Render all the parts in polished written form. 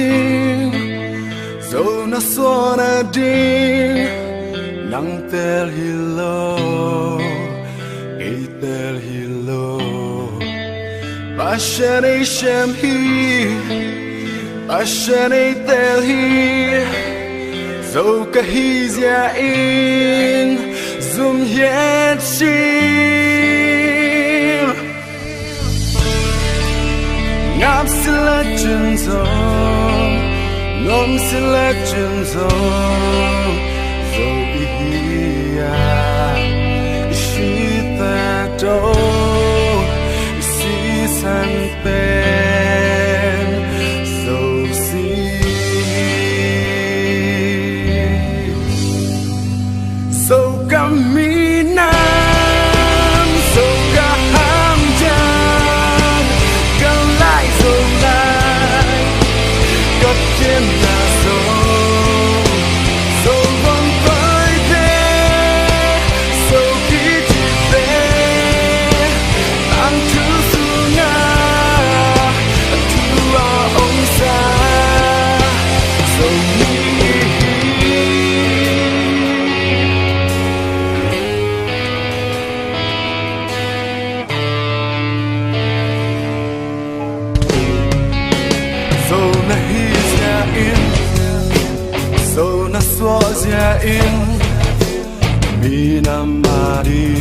ding zo na so na ding nang tel hilo tel hilo passion a shem hi passion a tel hi zo ka hi zia in zum yet sim ngam selection zone nom selection zone zo ihia shi ta do si san pen so si so kamina so na swazia in minamari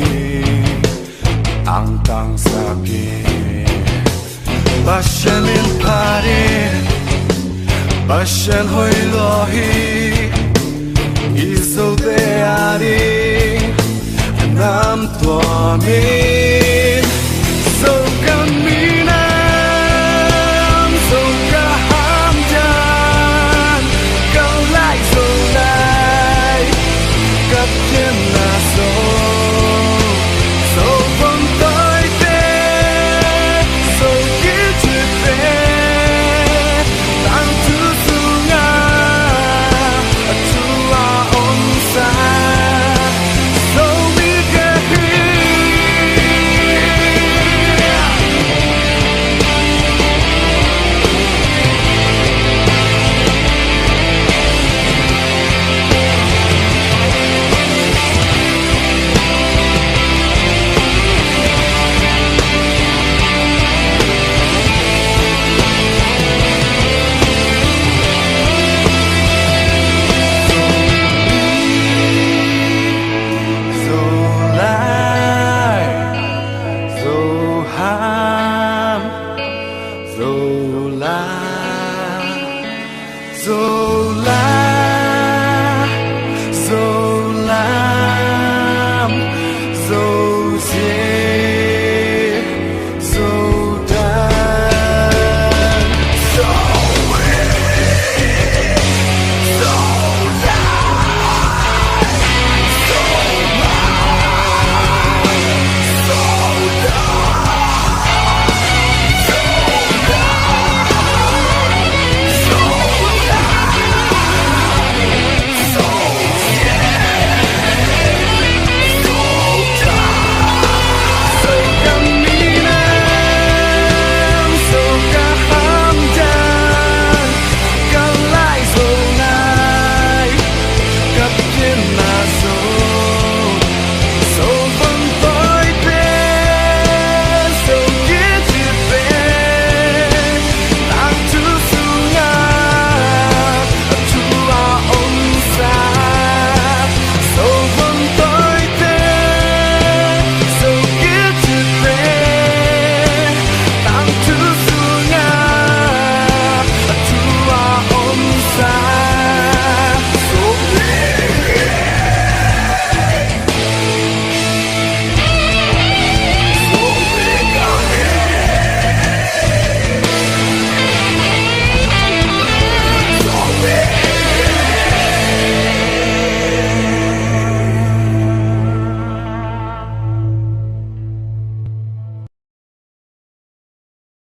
ang tang sakit passion in pare passion hoy lohi iso de ari nam to min so kamina so